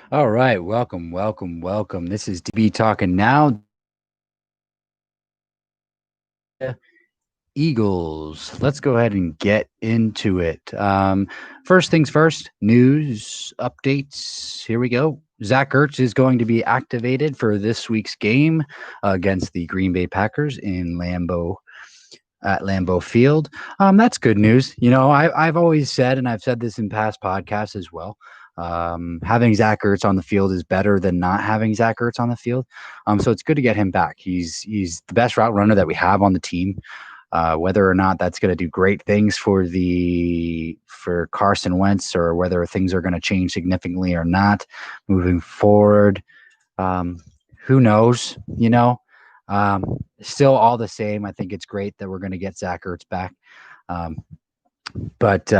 All right, welcome. This is DB talking now. Eagles. Let's go ahead and get into it. First things first, news updates. Here we go. Zach Ertz is going to be activated for this week's game against the Green Bay Packers in Lambeau Field. That's good news. I've always said, and I've said this in past podcasts as well. Having Zach Ertz on the field is better than not having Zach Ertz on the field. So it's good to get him back. He's the best route runner that we have on the team. Whether or not that's going to do great things for Carson Wentz, or whether things are going to change significantly or not moving forward, who knows? Still all the same. I think it's great that we're going to get Zach Ertz back. Um, but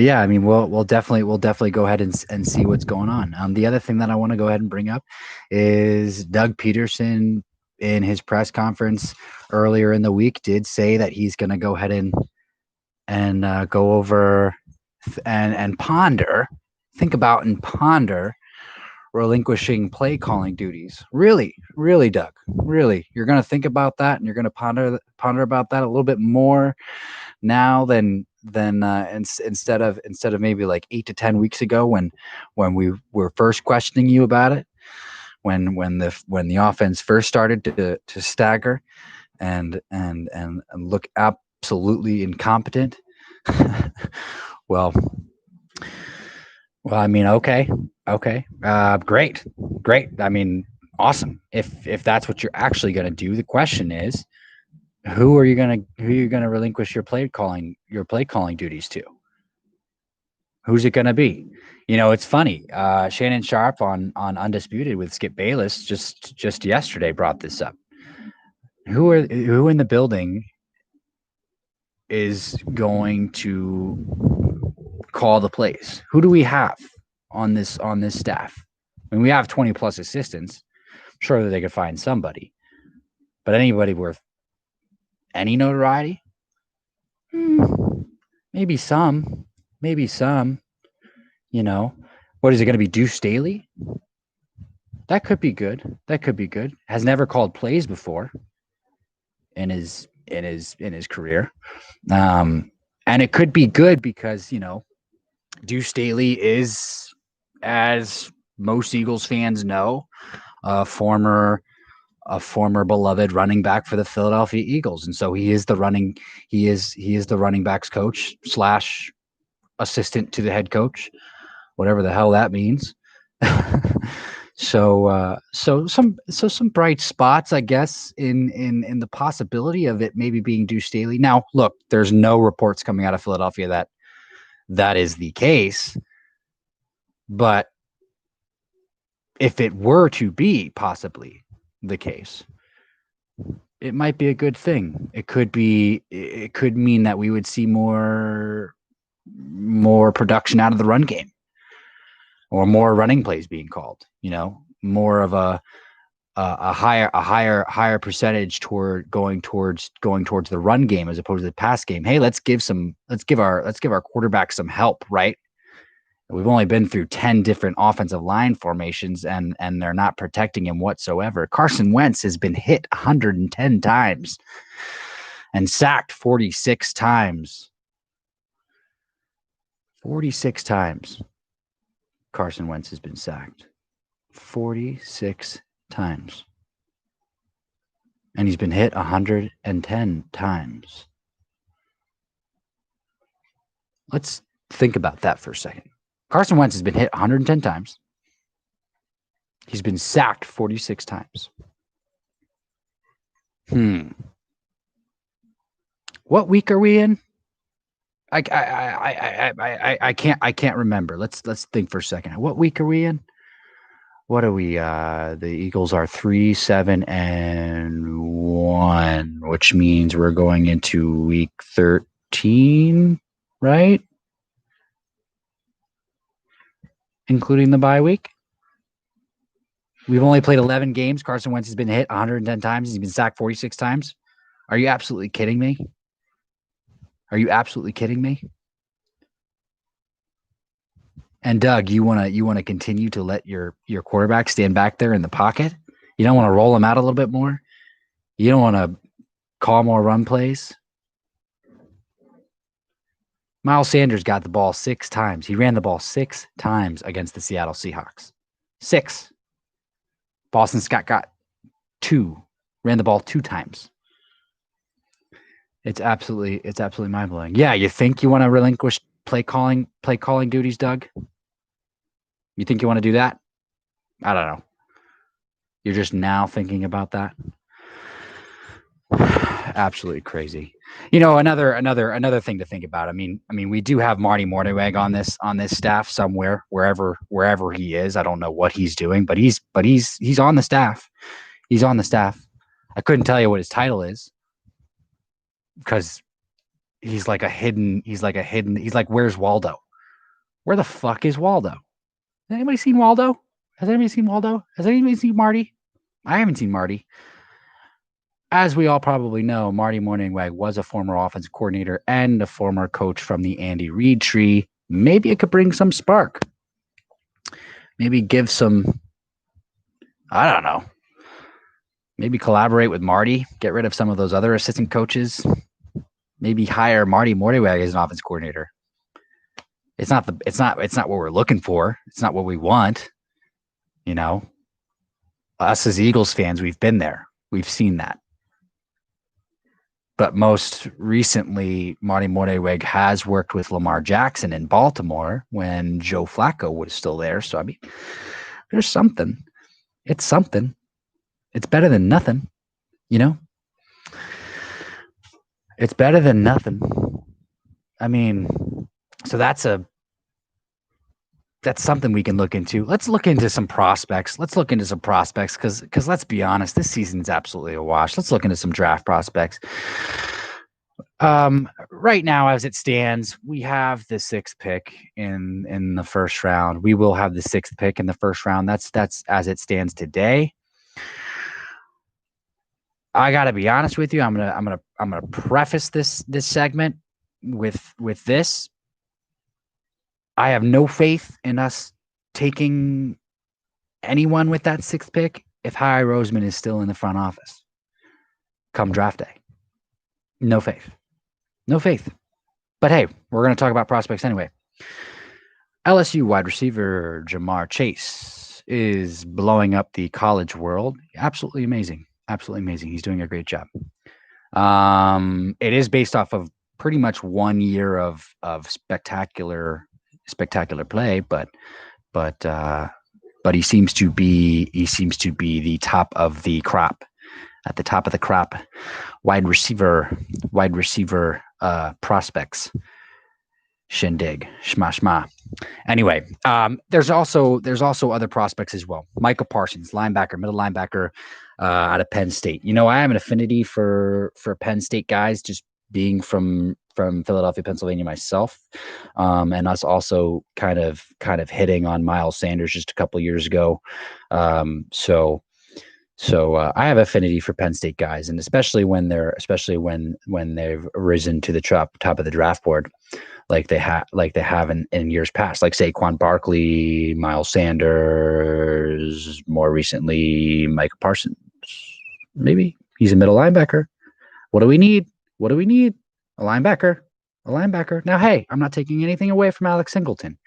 yeah, I mean, we'll definitely go ahead and see what's going on. The other thing that I want to go ahead and bring up is Doug Pederson in his press conference earlier in the week did say that he's going to go ahead and go over and ponder, think about and ponder relinquishing play calling duties. Really, Doug, really, you're going to think about that, and you're going to ponder about that a little bit more now than instead of maybe like 8 to 10 weeks ago when we were first questioning you about it, when the offense first started to stagger and look absolutely incompetent. well I mean, okay, great. I mean, awesome. If that's what you're actually going to do, the question is, who are you going to relinquish your play calling duties to? Who's it going to be? It's funny. Shannon Sharp on Undisputed with Skip Bayless just yesterday brought this up. Who in the building is going to call the plays? Who do we have on this staff? I mean, we have 20 plus assistants. I'm sure that they could find somebody, but anybody worth any notoriety? Maybe some. What is it going to be? Deuce Staley? That could be good. Has never called plays before in his career, and it could be good because Deuce Staley is, as most Eagles fans know, a former beloved running back for the Philadelphia Eagles, and so he is the running backs coach / assistant to the head coach, whatever the hell that means. So some bright spots, I guess, in the possibility of it maybe being Deuce Staley. Now, look, there's no reports coming out of Philadelphia that is the case, but if it were to be possibly the case, it might be a good thing. It could mean that we would see more production out of the run game, or more running plays being called. More of a higher percentage toward going towards the run game as opposed to the pass game. Hey, let's give our quarterback some help, right? We've only been through 10 different offensive line formations, and they're not protecting him whatsoever. Carson Wentz has been hit 110 times and sacked 46 times. 46 times Carson Wentz has been sacked. 46 times. And he's been hit 110 times. Let's think about that for a second. Carson Wentz has been hit 110 times. He's been sacked 46 times. What week are we in? I can't remember. Let's think for a second. What week are we in? What are we? The Eagles are 3-7-1, which means we're going into week 13, right? Including the bye week. We've only played 11 games. Carson Wentz has been hit 110 times. He's been sacked 46 times. Are you absolutely kidding me? And Doug, you wanna continue to let your quarterback stand back there in the pocket? You don't want to roll him out a little bit more? You don't want to call more run plays? Miles Sanders got the ball 6 times. He ran the ball 6 times against the Seattle Seahawks. 6. Boston Scott got 2. Ran the ball 2 times. It's absolutely mind-blowing. Yeah, you think you want to relinquish play calling duties, Doug? You think you want to do that? I don't know. You're just now thinking about that? Absolutely crazy. Another thing to think about. I mean, we do have Marty Mornhinweg on this staff somewhere, wherever he is. I don't know what he's doing, but he's on the staff. He's on the staff. I couldn't tell you what his title is because he's like where's Waldo? Where the fuck is Waldo? Has anybody seen Waldo? Has anybody seen Waldo? Has anybody seen Marty? I haven't seen Marty. As we all probably know, Marty Mornhinweg was a former offensive coordinator and a former coach from the Andy Reid tree. Maybe it could bring some spark. Maybe give some, I don't know. Maybe collaborate with Marty, get rid of some of those other assistant coaches. Maybe hire Marty Mornhinweg as an offense coordinator. It's not what we're looking for. It's not what we want. You know, us as Eagles fans, we've been there. We've seen that. But most recently, Marty Mornhinweg has worked with Lamar Jackson in Baltimore when Joe Flacco was still there. So, I mean, there's something. It's something. It's better than nothing, you know? It's better than nothing. I mean, so that's something we can look into. Let's look into some prospects. Because let's be honest, this season's absolutely a wash. Let's look into some draft prospects. Right now, as it stands, we have the 6th pick in the first round. We will have the 6th pick in the first round. That's as it stands today. I gotta be honest with you. I'm gonna preface this segment with this. I have no faith in us taking anyone with that 6th pick if Howie Roseman is still in the front office come draft day. No faith. No faith. But hey, we're going to talk about prospects anyway. LSU wide receiver Jamarr Chase is blowing up the college world. Absolutely amazing. Absolutely amazing. He's doing a great job. It is based off of pretty much 1 year of spectacular play, but he seems to be the top of the crop, at the top of the crop, wide receiver prospects shindig shma. Anyway, there's also other prospects as well. Micah Parsons, middle linebacker out of Penn State. You know, I have an affinity for Penn State guys, just being from Philadelphia, Pennsylvania myself, and us also kind of hitting on Miles Sanders just a couple years ago. So I have affinity for Penn State guys, and especially when they've risen to the top of the draft board, like they have in years past, like Saquon Barkley, Miles Sanders, more recently Micah Parsons. Maybe he's a middle linebacker. What do we need? A linebacker. Now, hey, I'm not taking anything away from Alex Singleton.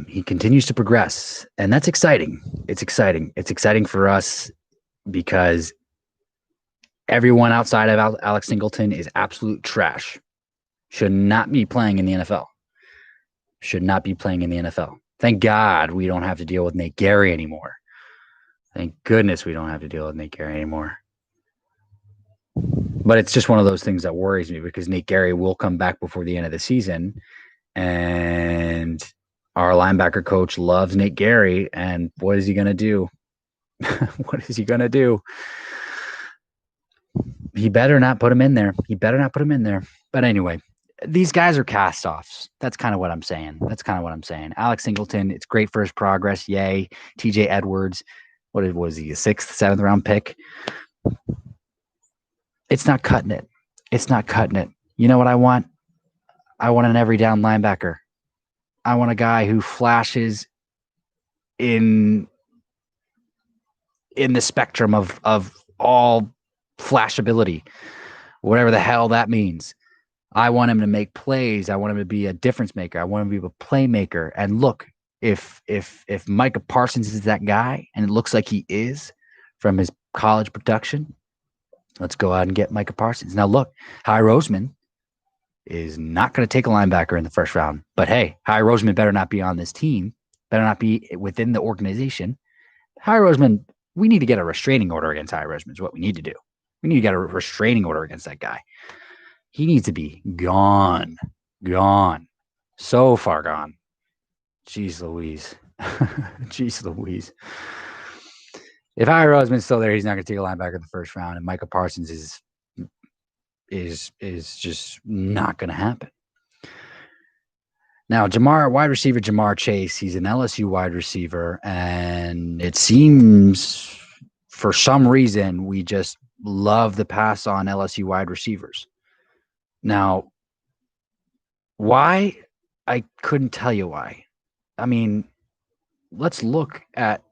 He continues to progress, and that's exciting. It's exciting for us because everyone outside of Alex Singleton is absolute trash. Should not be playing in the NFL. Thank God we don't have to deal with Nate Gary anymore. Thank goodness we don't have to deal with Nate Gary anymore. But it's just one of those things that worries me because Nate Gary will come back before the end of the season, and our linebacker coach loves Nate Gary, and what is he going to do? He better not put him in there. But anyway, these guys are cast-offs. That's kind of what I'm saying. Alex Singleton, it's great for his progress. Yay. TJ Edwards, what was he, a 6th, 7th round pick? It's not cutting it. You know what I want? I want an every down linebacker. I want a guy who flashes in the spectrum of all flashability, whatever the hell that means. I want him to make plays. I want him to be a difference maker. I want him to be a playmaker. And look, if Micah Parsons is that guy, and it looks like he is from his college production, let's go out and get Micah Parsons. Now look, Howie Roseman is not going to take a linebacker in the first round. But hey, Howie Roseman better not be on this team, better not be within the organization. Howie Roseman, we need to get a restraining order against Howie Roseman is what we need to do. We need to get a restraining order against that guy. He needs to be gone. So far gone. Jeez Louise. Jeez Louise. If Howie Roseman's still there, he's not going to take a linebacker in the first round, and Micah Parsons is just not going to happen. Now, wide receiver Jamarr Chase, he's an LSU wide receiver, and it seems for some reason we just love the pass on LSU wide receivers. Now, why? I couldn't tell you why. I mean, let's look at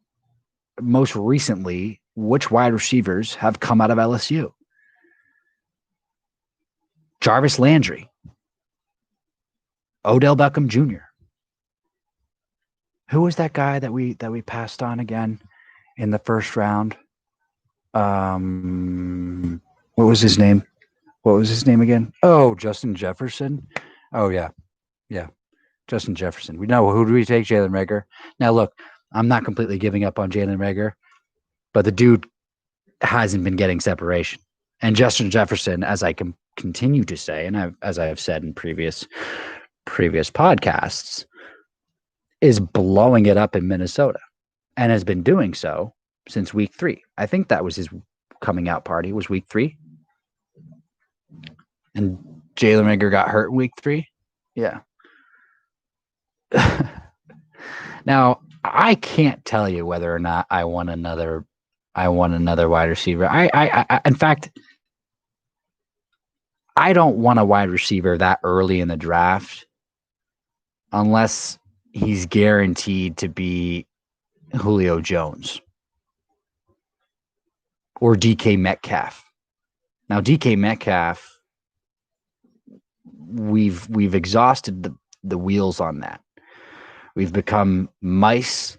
most recently which wide receivers have come out of LSU. Jarvis Landry, Odell Beckham Jr. Who was that guy that we passed on again in the first round? What was his name? What was his name again? Oh, Justin Jefferson. Oh yeah, Justin Jefferson. We know who do we take? Jalen Reagor. Now look, I'm not completely giving up on Jalen Reagor, but the dude hasn't been getting separation. And Justin Jefferson, as I can continue to say, and as I have said in previous podcasts, is blowing it up in Minnesota and has been doing so since week 3. I think that was his coming out party, was week 3. And Jalen Reagor got hurt week 3. Yeah. Now, I can't tell you whether or not I want another wide receiver. I in fact, I don't want a wide receiver that early in the draft unless he's guaranteed to be Julio Jones or DK Metcalf. Now, DK Metcalf, we've exhausted the wheels on that. We've become mice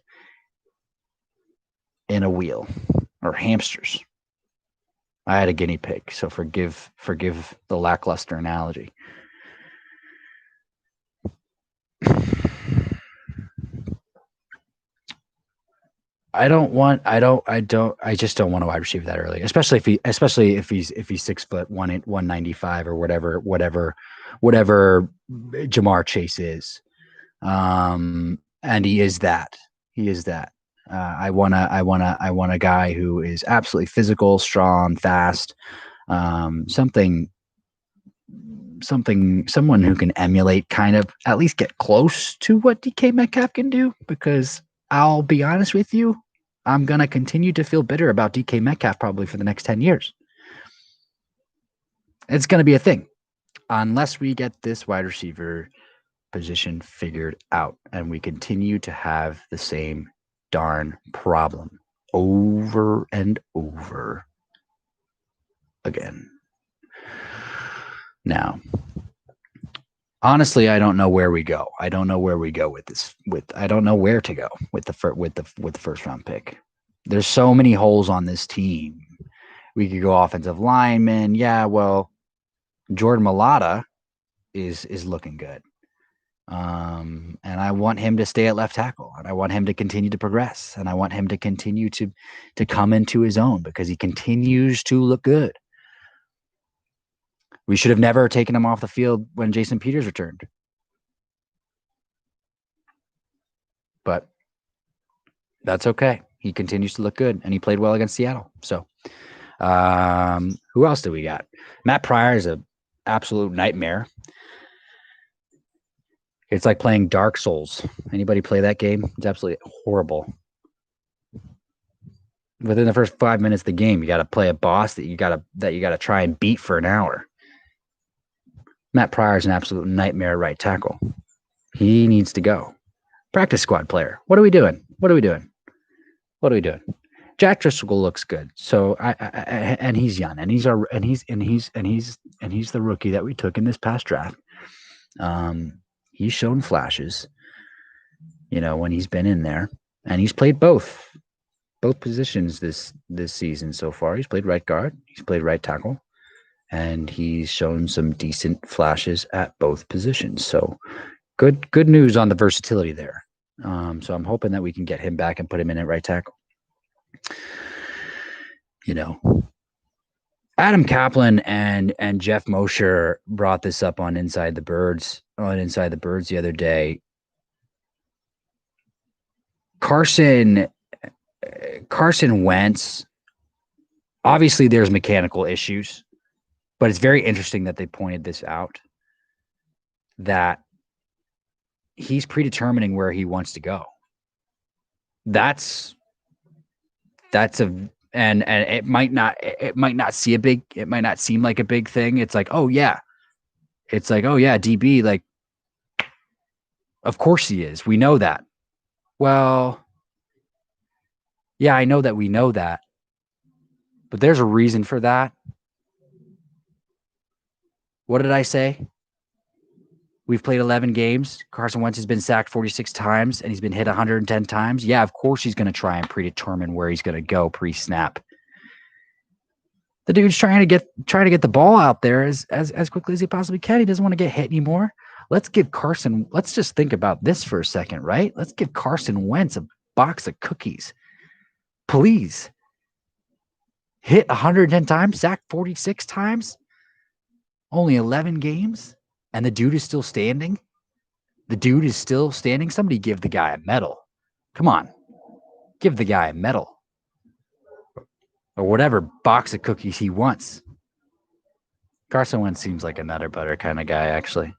in a wheel, or hamsters. I had a guinea pig, so forgive the lackluster analogy. I just don't want a wide receiver that early, especially if he's 6 foot 195 or whatever Jamarr Chase is. And he is that. I want a guy who is absolutely physical, strong, fast, someone who can emulate, kind of at least get close to what DK Metcalf can do, because I'll be honest with you, I'm going to continue to feel bitter about DK Metcalf probably for the next 10 years. It's going to be a thing unless we get this wide receiver position figured out and we continue to have the same darn problem over and over again. Now, honestly, I don't know where we go. I don't know where we go with this. I don't know where to go with the first round pick. There's so many holes on this team. We could go offensive lineman. Yeah, well, Jordan Mailata is looking good. And I want him to stay at left tackle, and I want him to continue to progress, and I want him to continue to come into his own because he continues to look good. We should have never taken him off the field when Jason Peters returned. But that's okay. He continues to look good, and he played well against Seattle. So who else do we got? Matt Pryor is an absolute nightmare. It's like playing Dark Souls. Anybody play that game? It's absolutely horrible. Within the first 5 minutes of the game, you got to play a boss that you got to try and beat for an hour. Matt Pryor is an absolute nightmare right tackle. He needs to go. Practice squad player. What are we doing? Jack Driscoll looks good. So and he's young, and he's the rookie that we took in this past draft. He's shown flashes, when he's been in there, and he's played both positions this season so far. He's played right guard, he's played right tackle, and he's shown some decent flashes at both positions. So good news on the versatility there. So I'm hoping that we can get him back and put him in at right tackle. Adam Kaplan and Jeff Mosher brought this up on Inside the Birds the other day. Carson Wentz, obviously there's mechanical issues, but it's very interesting that they pointed this out, that he's predetermining where he wants to go. And it might not seem like a big thing. It's like, oh yeah, DB, like, of course he is. We know that. Well, yeah, I know that we know that, but there's a reason for that. What did I say? We've played 11 games. Carson Wentz has been sacked 46 times, and he's been hit 110 times. Yeah, of course he's going to try and predetermine where he's going to go pre-snap. The dude's trying to get the ball out there as quickly as he possibly can. He doesn't want to get hit anymore. Let's just think about this for a second, right? Let's give Carson Wentz a box of cookies. Please. Hit 110 times, sacked 46 times, only 11 games. And the dude is still standing? Somebody give the guy a medal. Come on. Give the guy a medal. Or whatever box of cookies he wants. Carson Wentz seems like a nutter butter kind of guy, actually.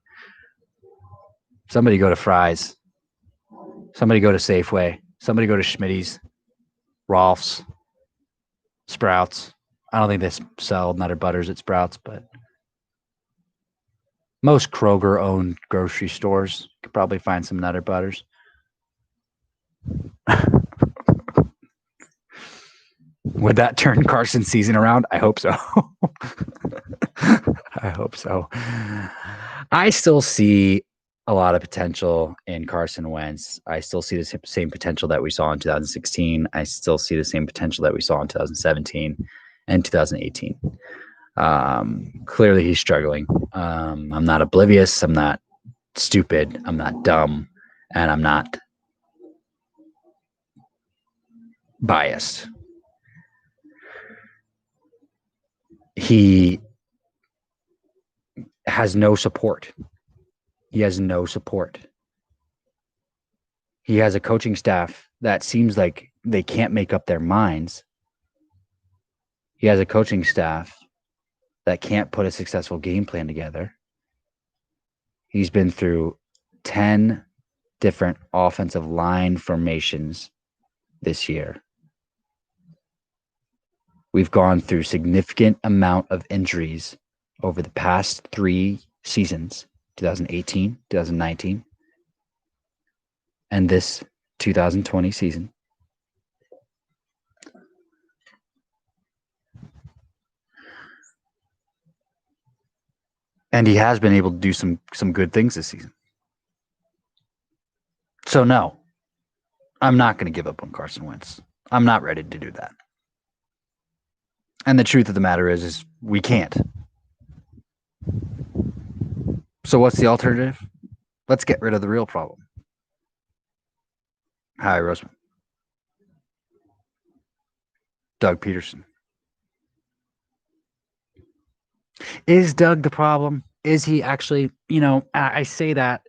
Somebody go to Fry's. Somebody go to Safeway. Somebody go to Schmitty's. Rolf's. Sprouts. I don't think they sell nutter butters at Sprouts, but most Kroger-owned grocery stores could probably find some nutter butters. Would that turn Carson's season around? I hope so. I still see a lot of potential in Carson Wentz. I still see the same potential that we saw in 2016. I still see the same potential that we saw in 2017 and 2018. Clearly he's struggling. I'm not oblivious. I'm not stupid. I'm not dumb. And I'm not biased. He has no support. He has a coaching staff that seems like they can't make up their minds. He has a coaching staff that can't put a successful game plan together. He's been through 10 different offensive line formations this year. We've gone through significant amount of injuries over the past 3 seasons, 2018, 2019, and this 2020 season. And he has been able to do some good things this season. So no, I'm not going to give up on Carson Wentz. I'm not ready to do that. And the truth of the matter is we can't. So what's the alternative? Let's get rid of the real problem. Howie Roseman. Doug Pederson. Is Doug the problem? Is he actually, I say that,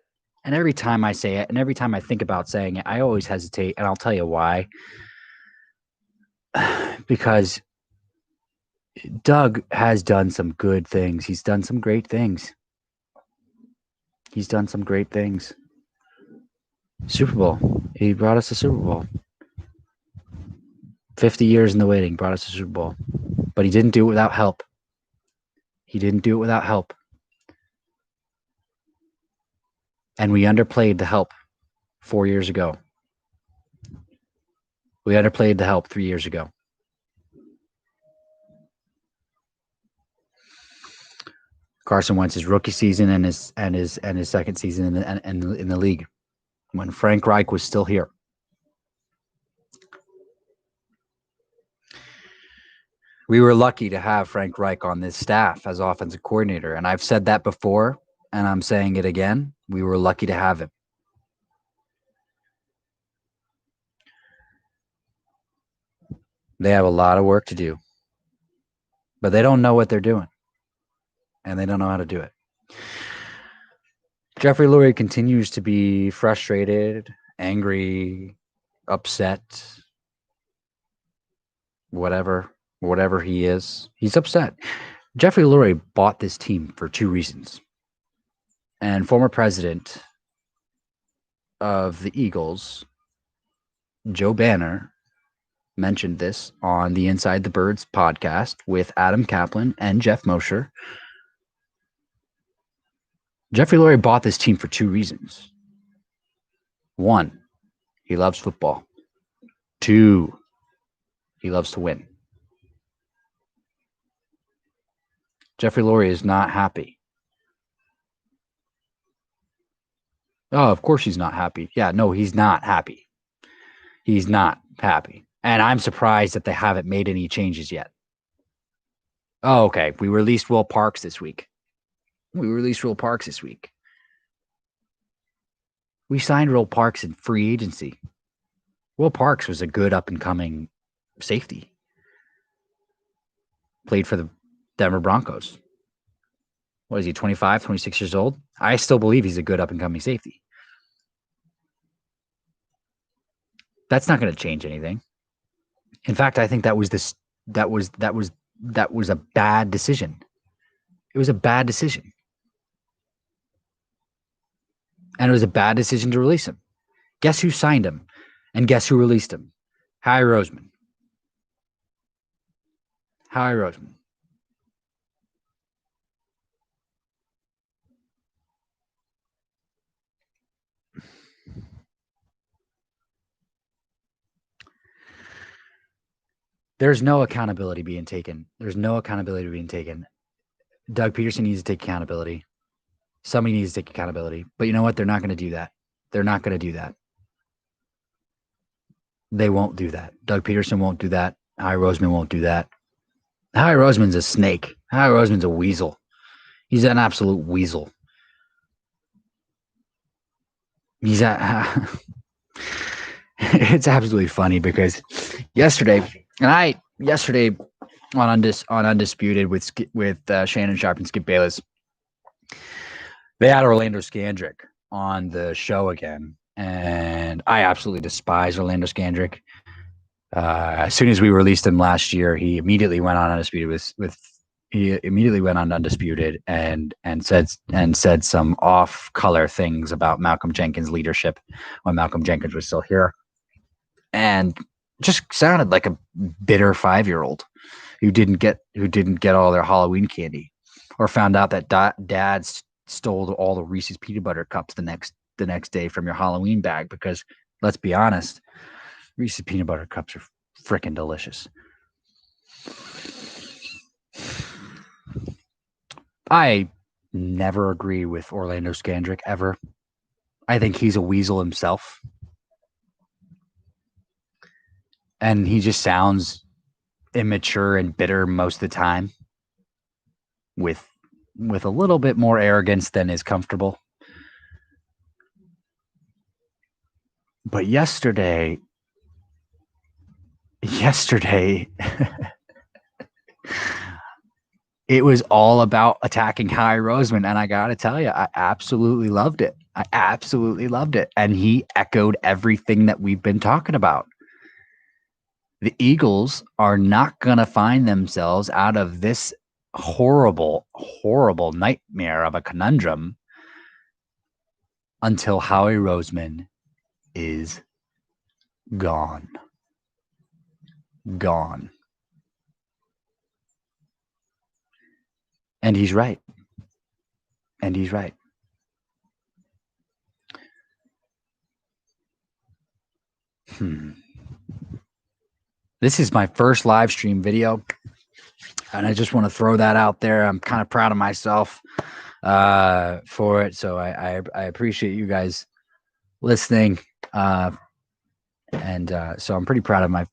and every time I say it, and every time I think about saying it, I always hesitate, and I'll tell you why. Because Doug has done some good things. He's done some great things. Super Bowl. He brought us a Super Bowl. 50 years in the waiting, brought us a Super Bowl. But he didn't do it without help. And we underplayed the help 4 years ago. We underplayed the help 3 years ago. Carson Wentz's rookie season and his second season in the league, when Frank Reich was still here. We were lucky to have Frank Reich on this staff as offensive coordinator, and I've said that before, and I'm saying it again. We were lucky to have him. They have a lot of work to do, but they don't know what they're doing, and they don't know how to do it. Jeffrey Lurie continues to be frustrated, angry, upset, whatever he is. He's upset. Jeffrey Lurie bought this team for 2 reasons. And former president of the Eagles, Joe Banner, mentioned this on the Inside the Birds podcast with Adam Kaplan and Jeff Mosher. Jeffrey Lurie bought this team for 2 reasons. 1, he loves football. 2, he loves to win. Jeffrey Lurie is not happy. Oh, of course he's not happy. Yeah, no, he's not happy. He's not happy. And I'm surprised that they haven't made any changes yet. Oh, okay. We released Will Parks this week. We signed Will Parks in free agency. Will Parks was a good up-and-coming safety. Played for the Denver Broncos. What is he, 25, 26 years old? I still believe he's a good up-and-coming safety. That's not going to change anything. In fact, I think that was a bad decision. It was a bad decision. And it was a bad decision to release him. Guess who signed him? And guess who released him? Howie Roseman. There's no accountability being taken. Doug Pederson needs to take accountability. Somebody needs to take accountability. But you know what? They're not going to do that. They won't do that. Doug Pederson won't do that. Howie Roseman won't do that. Howie Roseman's a snake. Howie Roseman's a weasel. He's an absolute weasel. It's absolutely funny because yesterday on Undisputed with Shannon Sharp and Skip Bayless, they had Orlando Scandrick on the show again, and I absolutely despise Orlando Scandrick. As soon as we released him last year, he immediately went on Undisputed and said some off-color things about Malcolm Jenkins' leadership when Malcolm Jenkins was still here, and just sounded like a bitter 5-year-old who didn't get all their Halloween candy, or found out that dad stole all the Reese's peanut butter cups the next day from your Halloween bag, because let's be honest, Reese's peanut butter cups are freaking delicious. I never agree with Orlando Scandrick ever. I think he's a weasel himself. And he just sounds immature and bitter most of the time, with a little bit more arrogance than is comfortable. But yesterday it was all about attacking Howie Roseman, and I gotta tell you, I absolutely loved it. And he echoed everything that we've been talking about. The Eagles are not gonna find themselves out of this horrible nightmare of a conundrum until Howie Roseman is gone. And he's right. This is my first live stream video, and I just want to throw that out there. I'm kind of proud of myself for it. So I appreciate you guys listening. And so I'm pretty proud of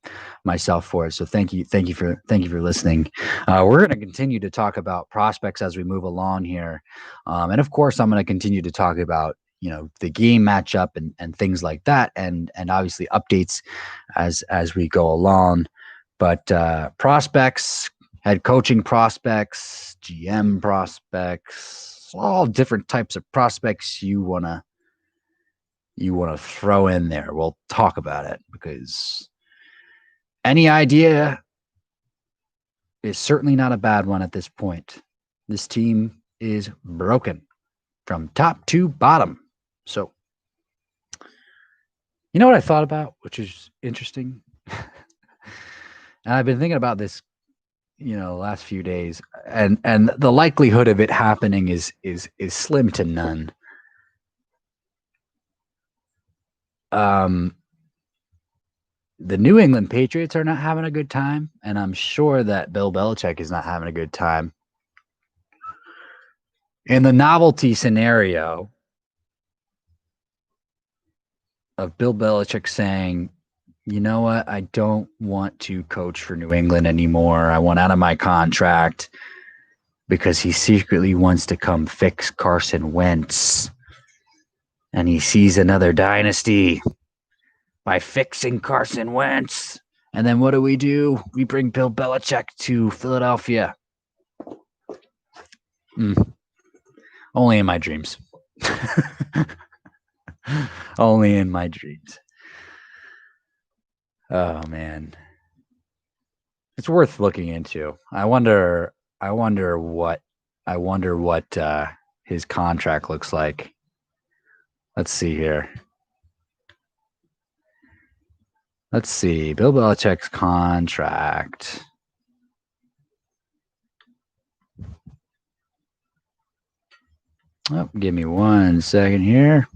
myself for it. So thank you for listening. We're going to continue to talk about prospects as we move along here, and of course I'm going to continue to talk about the game matchup and things like that, and obviously updates as we go along. But prospects, head coaching prospects, GM prospects, all different types of prospects you wanna throw in there. We'll talk about it, because any idea is certainly not a bad one at this point. This team is broken from top to bottom. So, you know what I thought about, which is interesting? And I've been thinking about this, last few days, and the likelihood of it happening is slim to none. The New England Patriots are not having a good time, and I'm sure that Bill Belichick is not having a good time. In the novelty scenario of Bill Belichick saying, you know what, I don't want to coach for New England anymore. I want out of my contract, because he secretly wants to come fix Carson Wentz. And he sees another dynasty by fixing Carson Wentz. And then what do? We bring Bill Belichick to Philadelphia. Only in my dreams. Only in my dreams. Oh, man. It's worth looking into. I wonder what his contract looks like. Let's see here. Let's see. Bill Belichick's contract. Oh, give me 1 second here.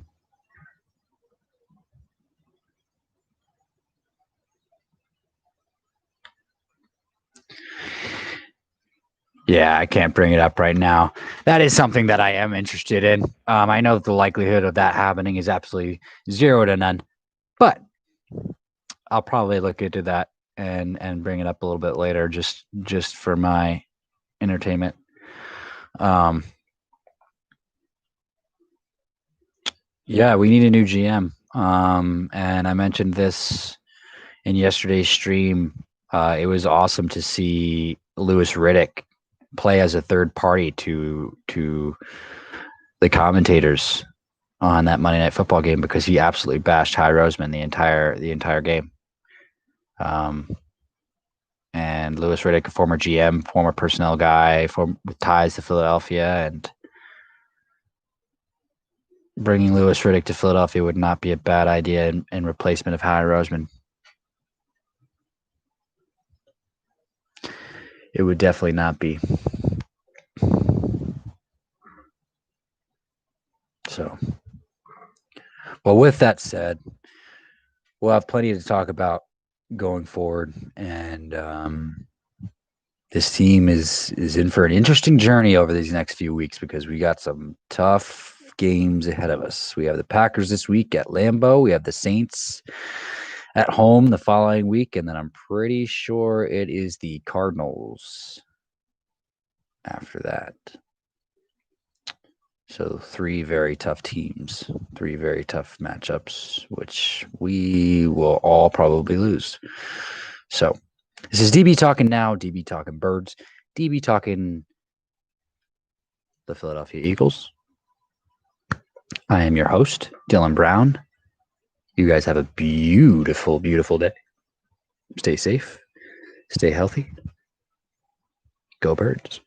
Yeah, I can't bring it up right now. That is something that I am interested in. I know that the likelihood of that happening is absolutely 0 to none, but I'll probably look into that and bring it up a little bit later, just for my entertainment. Yeah, we need a new GM. And I mentioned this in yesterday's stream. It was awesome to see Louis Riddick play as a third party to the commentators on that Monday Night Football game, because he absolutely bashed Howie Roseman the entire game. And Louis Riddick, a former GM, former personnel guy, with ties to Philadelphia, and bringing Louis Riddick to Philadelphia would not be a bad idea in replacement of Howie Roseman. It would definitely not be. So, well, with that said, we'll have plenty to talk about going forward, and this team is in for an interesting journey over these next few weeks, because we got some tough games ahead of us. We have the Packers this week at Lambeau. We have the Saints at home the following week, and then I'm pretty sure it is the Cardinals after that. So 3 very tough teams, 3 very tough matchups, which we will all probably lose. So this is DB talking now, DB talking birds, DB talking the Philadelphia Eagles. I am your host, Dylan Brown. You guys have a beautiful, beautiful day. Stay safe. Stay healthy. Go Birds.